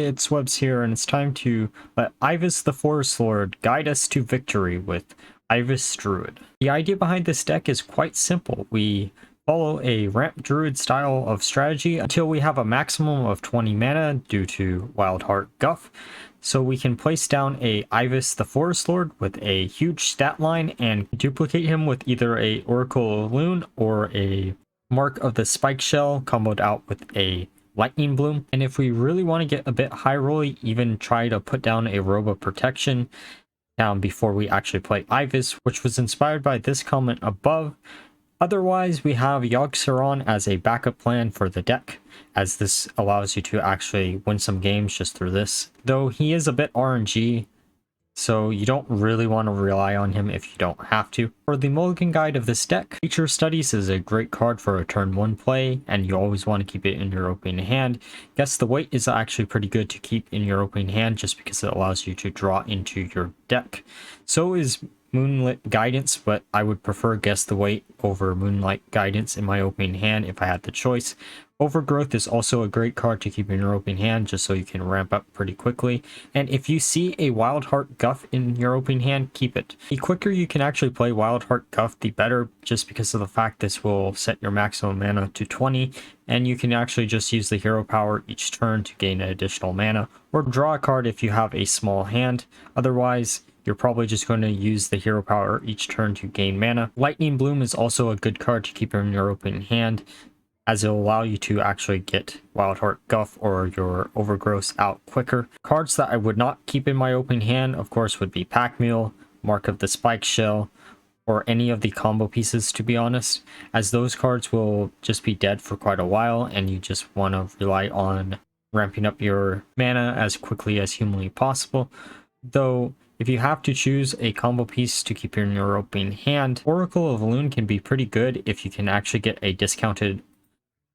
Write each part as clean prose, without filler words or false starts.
it's Webs here, and it's time to let Ivus the Forest Lord guide us to victory with Ivus Druid. The idea behind this deck is quite simple. We follow a ramp Druid style of strategy until we have a maximum of 20 mana due to Wildheart Guff, so we can place down a Ivus the Forest Lord with a huge stat line and duplicate him with either a Oracle of Elune or a Mark of the Spike Shell comboed out with a Lightning Bloom. And if we really want to get a bit high rolly, even try to put down a Robe of Protection down before we actually play Ivus, which was inspired by this comment above. Otherwise, we have Yogg-Saron as a backup plan for the deck, as this allows you to actually win some games just through this. Though he is a bit RNG, so you don't really want to rely on him if you don't have to. For the Mulligan guide of this deck, Feature Studies is a great card for a turn 1 play, and you always want to keep it in your opening hand. Guess the Weight is actually pretty good to keep in your opening hand just because it allows you to draw into your deck. So is Moonlit Guidance, but I would prefer Guess the Weight over Moonlight Guidance in my opening hand if I had the choice. Overgrowth is also a great card to keep in your opening hand just so you can ramp up pretty quickly. And if you see a Wildheart Guff in your opening hand, keep it. The quicker you can actually play Wildheart Guff, the better, just because of the fact this will set your maximum mana to 20, and you can actually just use the hero power each turn to gain additional mana, or draw a card if you have a small hand. Otherwise, you're probably just going to use the hero power each turn to gain mana. Lightning Bloom is also a good card to keep in your opening hand, as it will allow you to actually get Wildheart Guff or your Overgrowth out quicker. Cards that I would not keep in my opening hand, of course, would be Pack Mule, Mark of the Spike Shell, or any of the combo pieces, to be honest, as those cards will just be dead for quite a while, and you just want to rely on ramping up your mana as quickly as humanly possible. Though, if you have to choose a combo piece to keep in your opening hand, Oracle of Elune can be pretty good if you can actually get a discounted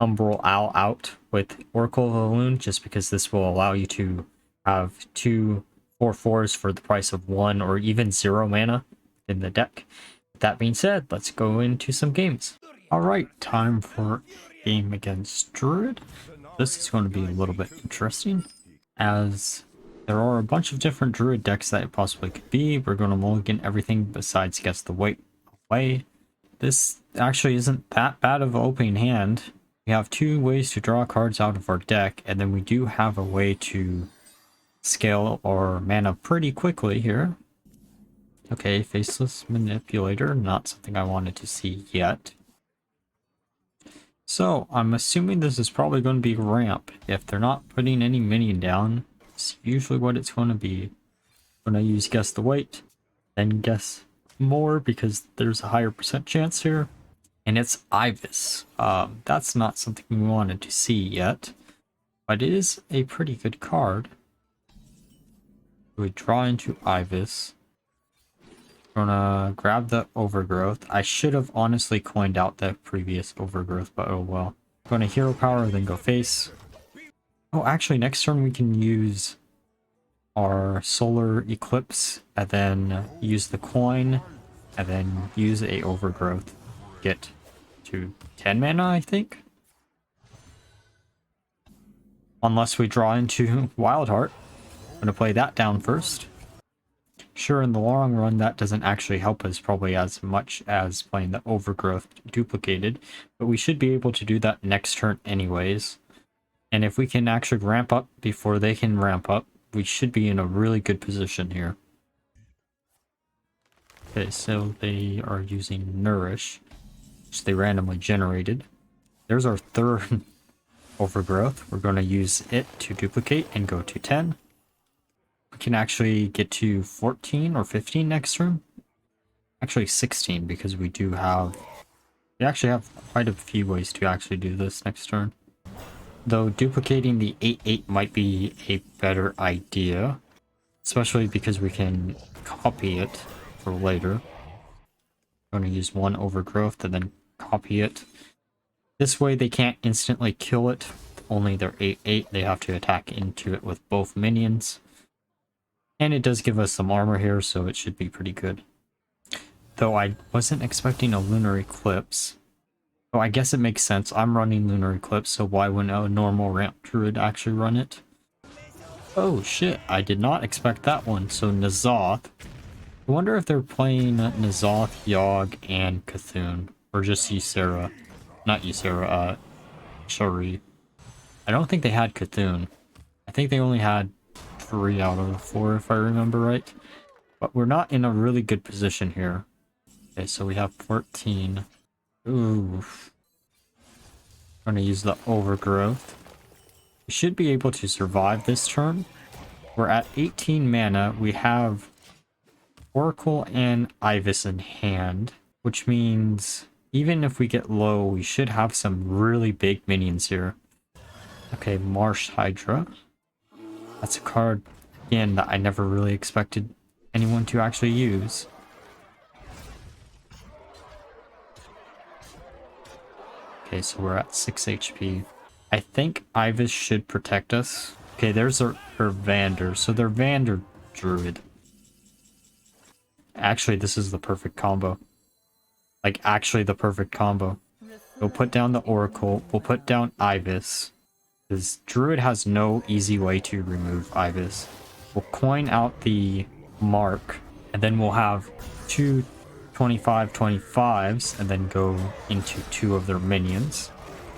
Umbral Owl out with Oracle of Elune, just because this will allow you to have 2 4/4s for the price of 1 or even 0 mana in the deck. With that being said, let's go into some games. Alright, time for a game against Druid. This is going to be a little bit interesting, as there are a bunch of different Druid decks that it possibly could be. We're going to mulligan everything besides Guess the Weight away. This actually isn't that bad of an opening hand. We have 2 ways to draw cards out of our deck, and then we do have a way to scale our mana pretty quickly here. Okay, Faceless Manipulator, not something I wanted to see yet. So, I'm assuming this is probably going to be ramp. If they're not putting any minion down, it's usually what it's going to be. I'm going to use Guess the Weight, then guess more because there's a higher percent chance here. And it's Ivus. That's not something we wanted to see yet, but it is a pretty good card. We draw into Ivus. Gonna grab the Overgrowth. I should have honestly coined out the previous Overgrowth, but oh well. Gonna hero power, then go face. Oh, actually, next turn we can use our Solar Eclipse, and then use the coin, and then use a Overgrowth. Get to 10 mana, I think. Unless we draw into Wildheart. I'm gonna play that down first. Sure, in the long run, that doesn't actually help us probably as much as playing the Overgrowth duplicated, but we should be able to do that next turn anyways. And if we can actually ramp up before they can ramp up, we should be in a really good position here. Okay, so they are using Nourish, which they randomly generated. There's our third Overgrowth. We're going to use it to duplicate and go to 10. We can actually get to 14 or 15 next turn. Actually 16, because we actually have quite a few ways to actually do this next turn. Though duplicating the 8/8 might be a better idea, especially because we can copy it for later. I'm going to use 1 Overgrowth and then copy it. This way they can't instantly kill it with only their 8/8. They have to attack into it with both minions. And it does give us some armor here, so it should be pretty good. Though I wasn't expecting a Lunar Eclipse. So I guess it makes sense. I'm running Lunar Eclipse, so why wouldn't a normal ramp Druid actually run it? Oh shit, I did not expect that one. So N'Zoth. I wonder if they're playing N'Zoth, Yogg, and Cthulhu. Or just Ysera. Not Ysera, Shari. I don't think they had Cthulhu. I think they only had 3 out of the 4 if I remember right. But we're not in a really good position here. Okay, so we have 14. Oof. I'm gonna use the Overgrowth. We should be able to survive this turn. We're at 18 mana. We have Oracle and Ivus in hand, which means even if we get low, we should have some really big minions here. Okay, Marsh Hydra. That's a card, again, that I never really expected anyone to actually use. Okay, so we're at 6 HP. I think Ivus should protect us. Okay, there's her Vander. So they're Vander Druid. Actually, this is the perfect combo. Like, actually the perfect combo. We'll put down the Oracle. We'll put down Ivus. Because Druid has no easy way to remove Ivus. We'll coin out the Mark. And then we'll have 2 25/25s. And then go into 2 of their minions.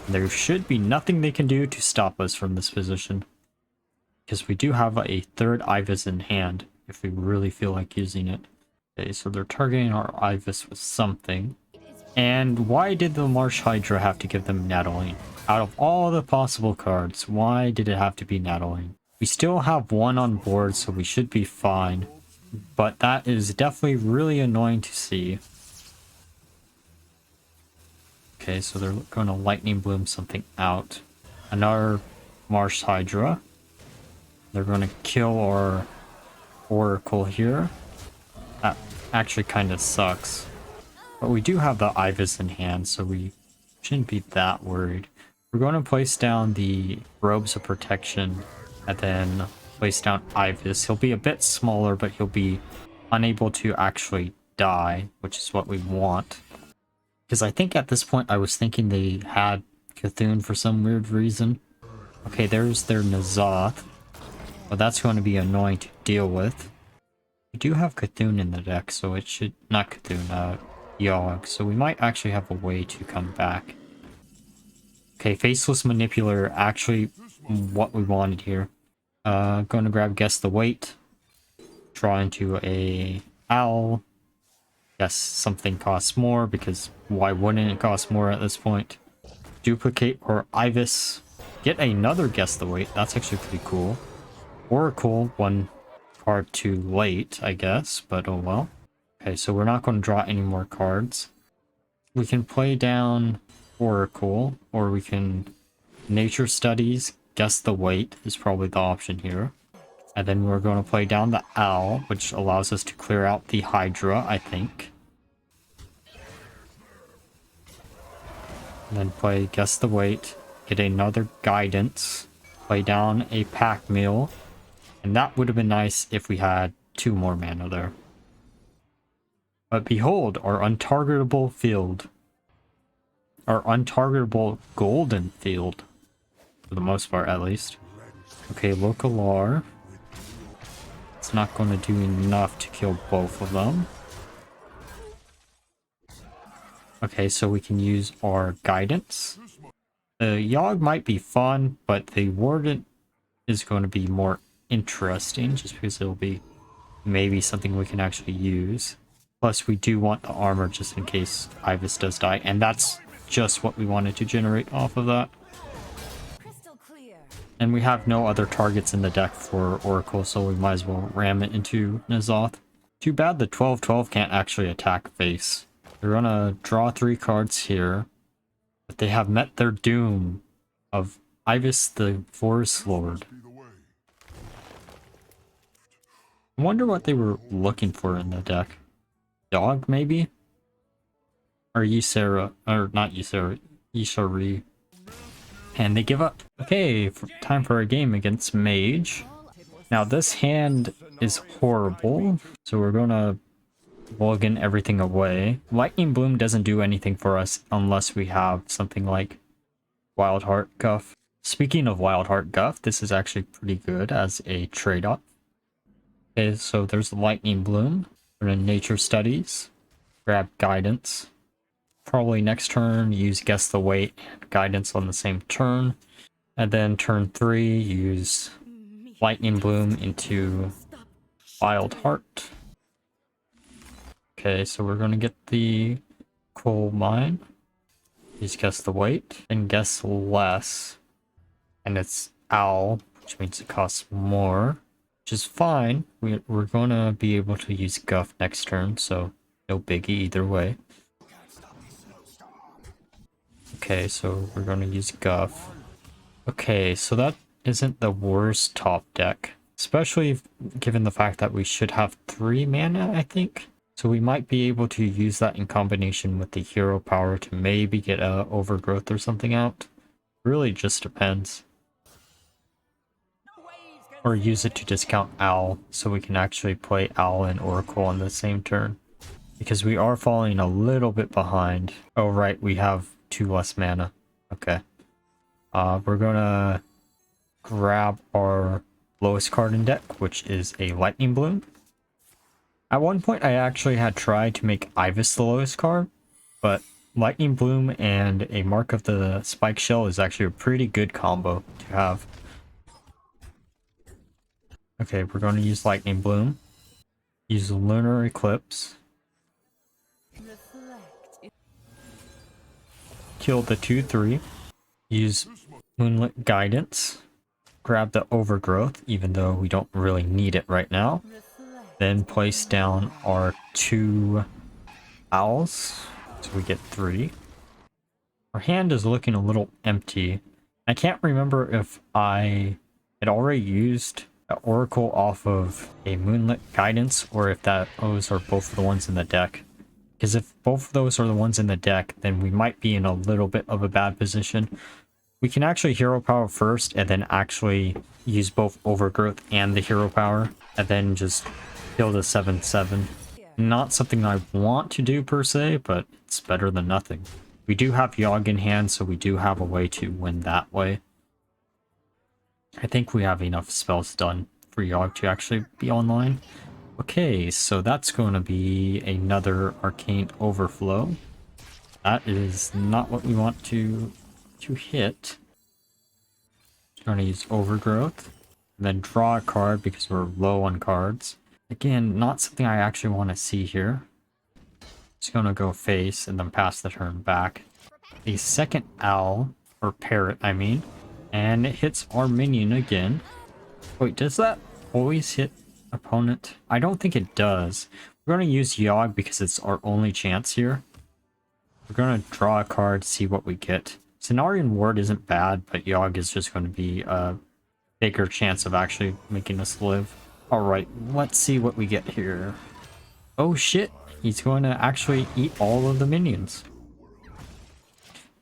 There should be nothing they can do to stop us from this position. Because we do have a 3rd Ivus in hand. If we really feel like using it. Okay, so they're targeting our Ivus with something. And why did the Marsh Hydra have to give them Natalie? Out of all the possible cards, why did it have to be Natalie? We still have 1 on board, so we should be fine. But that is definitely really annoying to see. Okay, so they're going to Lightning Bloom something out. Another Marsh Hydra. They're going to kill our Oracle here. That actually kind of sucks. But we do have the Ivus in hand, so we shouldn't be that worried. We're going to place down the Robes of Protection and then place down Ivus. He'll be a bit smaller, but he'll be unable to actually die, which is what we want. Because I think at this point I was thinking they had Cthulhu for some weird reason. Okay, there's their N'Zoth. Well, that's going to be annoying to deal with. We do have Cthulhu in the deck, so it should... Not Cthulhu, Yogg. So we might actually have a way to come back. Okay, Faceless Manipulator, actually what we wanted here. Going to grab Guess the Weight. Draw into a Owl. Guess something costs more, because why wouldn't it cost more at this point? Duplicate or Ivus. Get another Guess the Weight. That's actually pretty cool. Oracle, 1 card too late, I guess, but oh well. Okay, so we're not going to draw any more cards. We can play down Oracle, or we can Nature Studies. Guess the Weight is probably the option here. And then we're going to play down the Owl, which allows us to clear out the Hydra, I think. And then play Guess the Weight, get another Guidance, play down a Pack Mule, and that would have been nice if we had 2 more mana there. But behold, our untargetable field. Our untargetable golden field. For the most part, at least. Okay, Localar. It's not going to do enough to kill both of them. Okay, so we can use our Guidance. The Yogg might be fun, but the Warden is going to be more interesting, just because it'll be maybe something we can actually use. Plus, we do want the armor just in case Ivus does die, and that's just what we wanted to generate off of that. And we have no other targets in the deck for Oracle, so we might as well ram it into N'Zoth. Too bad the 12/12 can't actually attack face. They're gonna draw 3 cards here, but they have met their doom of Ivus the Forest Lord. I wonder what they were looking for in the deck. Yogg, maybe? Or Ysera, or not Ysera, Ishari. And they give up. Okay, time for a game against Mage. Now this hand is horrible, so we're gonna Mulligan everything away. Lightning Bloom doesn't do anything for us unless we have something like Wildheart, Guff. Speaking of Wildheart Guff, this is actually pretty good as a trade-off. Okay, so there's the Lightning Bloom. We're in Nature Studies. Grab Guidance. Probably next turn, use Guess the Weight and Guidance on the same turn. And then turn 3, use Lightning Bloom into Wildheart. Okay, so we're going to get the Coal Mine. Use Guess the Weight and Guess Less. And it's Owl, which means it costs more, which is fine. We're going to be able to use Guff next turn, so no biggie either way. Okay, so we're going to use Guff. Okay, so that isn't the worst top deck, especially given the fact that we should have 3 mana, I think. So we might be able to use that in combination with the hero power to maybe get a Overgrowth or something out. Really just depends. Or use it to discount Owl, so we can actually play Owl and Oracle on the same turn. Because we are falling a little bit behind. Oh right, we have 2 less mana. Okay. We're gonna grab our lowest card in deck, which is a Lightning Bloom. At one point I actually had tried to make Ivus the lowest card, but Lightning Bloom and a Mark of the Spike Shell is actually a pretty good combo to have. Okay, we're going to use Lightning Bloom. Use Lunar Eclipse. Kill the 2/3. Use Moonlit Guidance. Grab the Overgrowth, even though we don't really need it right now. Then place down our 2 Owls, so we get 3. Our hand is looking a little empty. I can't remember if I had already used Oracle off of a Moonlit Guidance, or if those are both the ones in the deck. Because if both of those are the ones in the deck, then we might be in a little bit of a bad position. We can actually hero power first, and then actually use both Overgrowth and the hero power, and then just kill the 7/7. Not something I want to do per se, but it's better than nothing. We do have Yogg in hand, so we do have a way to win that way. I think we have enough spells done for Yogg to actually be online. Okay, so that's going to be another Arcane Overflow. That is not what we want to hit. Going to use Overgrowth, and then draw a card because we're low on cards. Again, not something I actually want to see here. Just going to go face and then pass the turn back. A second Owl, or Parrot, I mean. And it hits our minion again. Wait, does that always hit opponent? I don't think it does. We're going to use Yogg because it's our only chance here. We're going to draw a card, see what we get. Cenarian Ward isn't bad, but Yogg is just going to be a bigger chance of actually making us live. Alright, let's see what we get here. Oh shit, he's going to actually eat all of the minions.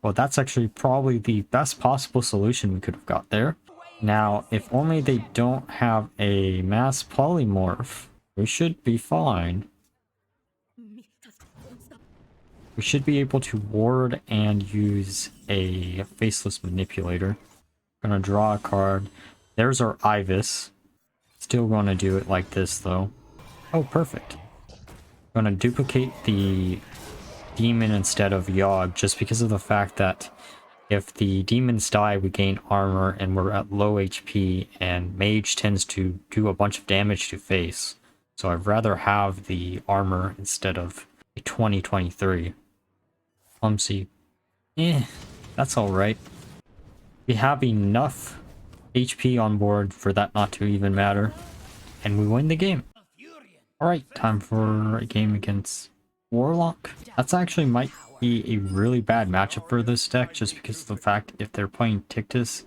Well, that's actually probably the best possible solution we could have got there. Now, if only they don't have a mass polymorph, we should be fine. We should be able to ward and use a faceless manipulator. Gonna draw a card. There's our Ivus. Still gonna do it like this though. Oh, perfect. Gonna duplicate the demon instead of Yogg, just because of the fact that if the demons die, we gain armor and we're at low HP, and mage tends to do a bunch of damage to face. So I'd rather have the armor instead of a 2023. Clumsy. That's alright. We have enough HP on board for that not to even matter. And we win the game. Alright, time for a game against Warlock. That's actually might be a really bad matchup for this deck, just because of the fact if they're playing Tictus,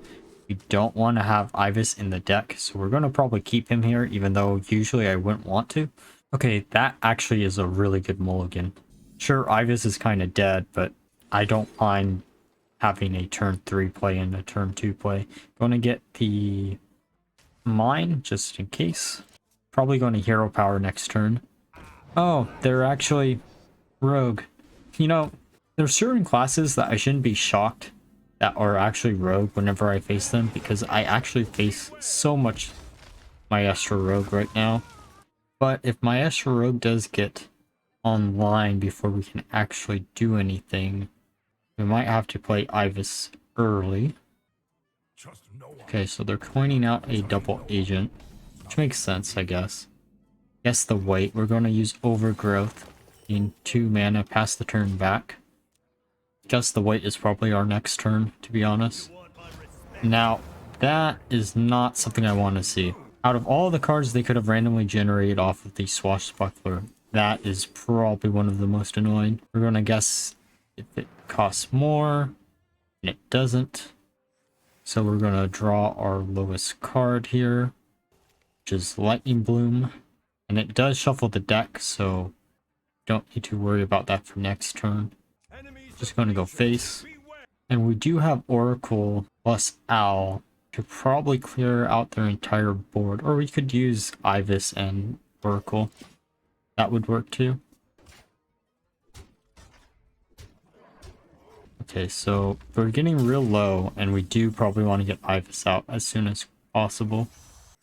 we don't want to have Ivus in the deck, so we're going to probably keep him here, even though usually I wouldn't want to. Okay, that actually is a really good mulligan. Sure, Ivus is kind of dead, but I don't mind having a turn 3 play and a turn 2 play. Going to get the mine, just in case. Probably going to hero power next turn. Oh, they're actually rogue. You know, there's certain classes that I shouldn't be shocked that are actually rogue whenever I face them, because I actually face so much Maestro Rogue right now. But if Maestro Rogue does get online before we can actually do anything, we might have to play Ivus early. Okay, so they're coining out a double agent, which makes sense, I guess. Guess the wait, we're going to use Overgrowth in 2 mana, pass the turn back. Guess the wait is probably our next turn, to be honest. Now, that is not something I want to see. Out of all the cards they could have randomly generated off of the Swashbuckler, that is probably one of the most annoying. We're going to guess if it costs more, and it doesn't. So we're going to draw our lowest card here, which is Lightning Bloom. And it does shuffle the deck, so don't need to worry about that for next turn. Just going to go face. And we do have Oracle plus Owl to probably clear out their entire board. Or we could use Ivus and Oracle. That would work too. Okay, so we're getting real low, and we do probably want to get Ivus out as soon as possible.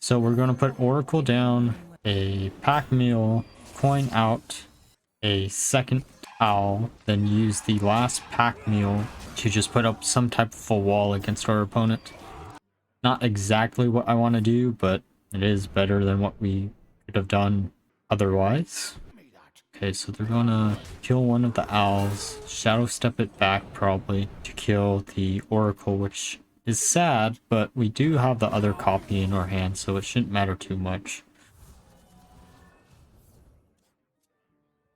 So we're going to put Oracle down, a pack meal, coin out, a second Owl, then use the last pack meal to just put up some type of a wall against our opponent. Not exactly what I want to do, but it is better than what we could have done otherwise. Okay, so they're gonna kill one of the owls, shadow step it back probably to kill the Oracle, which is sad, but we do have the other copy in our hand, so it shouldn't matter too much.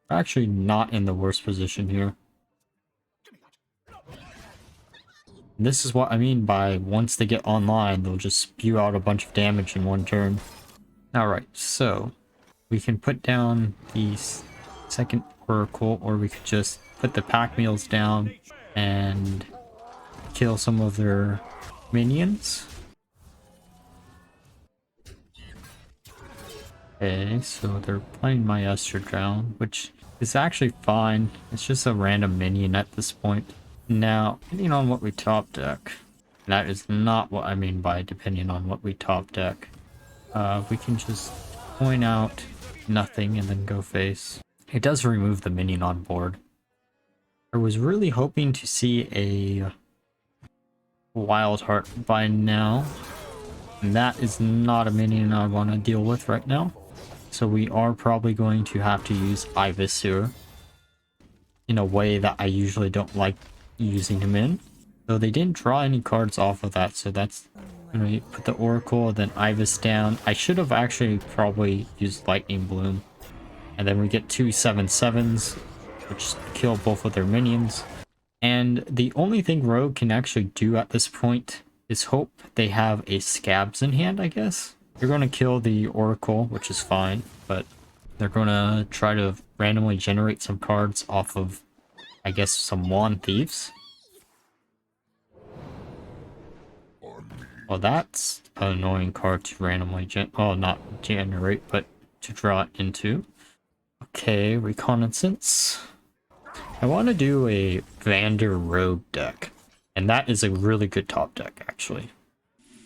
We're actually not in the worst position here. This is what I mean by once they get online, they'll just spew out a bunch of damage in one turn. Alright, so we can put down the second Oracle, or we could just put the pack meals down and kill some of their minions. Okay, so they're playing Maestro down, which is actually fine. It's just a random minion at this point. Now, depending on what we top deck, that is not what I mean by depending on what we top deck. We can just point out nothing and then go face. It does remove the minion on board. I was really hoping to see a Wildheart by now, and that is not a minion I want to deal with right now. So we are probably going to have to use Ivus here in a way that I usually don't like using him in. So they didn't draw any cards off of that, so that's gonna put the Oracle, then Ivus down. I should have actually probably used Lightning Bloom. And then we get 2 7/7s, which kill both of their minions. And the only thing Rogue can actually do at this point is hope they have a Scabs in hand, I guess. They're going to kill the Oracle, which is fine, but they're going to try to randomly generate some cards off of, I guess, some Wand Thieves. Well, that's an annoying card to randomly not generate, but to draw it into. Okay, Reconnaissance. I want to do a Vander Rogue deck, and that is a really good top deck, actually.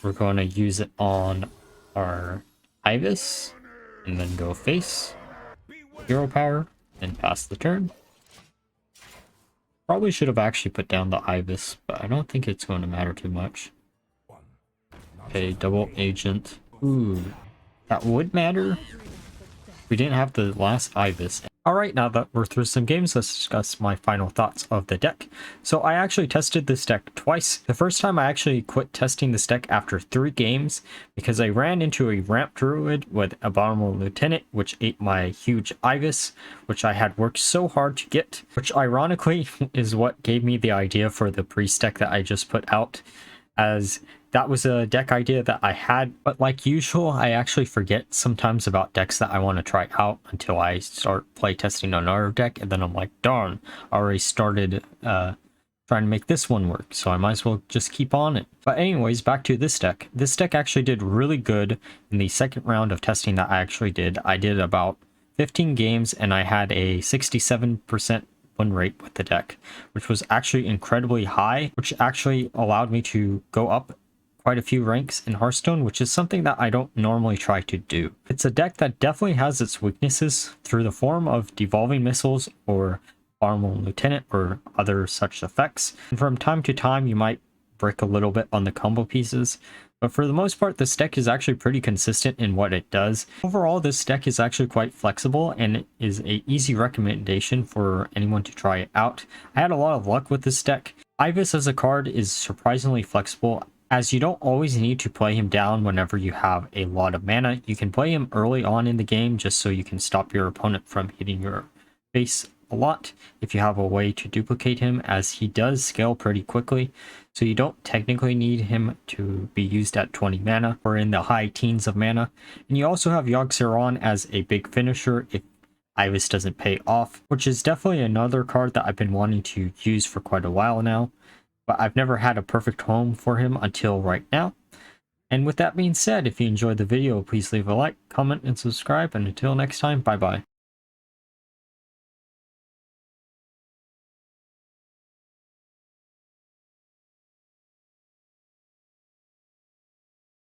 We're going to use it on our Ivus, and then go face, hero power, and pass the turn. Probably should have actually put down the Ivus, but I don't think it's going to matter too much. Okay, double agent. Ooh, that would matter. We didn't have the last Ivus. Alright, now that we're through some games, let's discuss my final thoughts of the deck. So I actually tested this deck twice. The first time I actually quit testing this deck after 3 games because I ran into a ramp druid with Abominable Lieutenant, which ate my huge Ivus, which I had worked so hard to get, which ironically is what gave me the idea for the priest deck that I just put out, as that was a deck idea that I had, but like usual, I actually forget sometimes about decks that I want to try out until I start playtesting another deck, and then I'm like, darn, I already started trying to make this one work, so I might as well just keep on it. But anyways, back to this deck. This deck actually did really good in the second round of testing that I actually did. I did about 15 games, and I had a 67% win rate with the deck, which was actually incredibly high, which actually allowed me to go up quite a few ranks in Hearthstone, which is something that I don't normally try to do. It's a deck that definitely has its weaknesses through the form of devolving missiles or Farmable Lieutenant or other such effects. And from time to time, you might break a little bit on the combo pieces, but for the most part, this deck is actually pretty consistent in what it does. Overall, this deck is actually quite flexible and is an easy recommendation for anyone to try it out. I had a lot of luck with this deck. Ivus as a card is surprisingly flexible, as you don't always need to play him down whenever you have a lot of mana. You can play him early on in the game just so you can stop your opponent from hitting your face a lot if you have a way to duplicate him, as he does scale pretty quickly, so you don't technically need him to be used at 20 mana or in the high teens of mana. And you also have Yogg-Saron as a big finisher if Ivus doesn't pay off, which is definitely another card that I've been wanting to use for quite a while now, but I've never had a perfect home for him until right now. And with that being said, if you enjoyed the video, please leave a like, comment, and subscribe, and until next time, bye bye.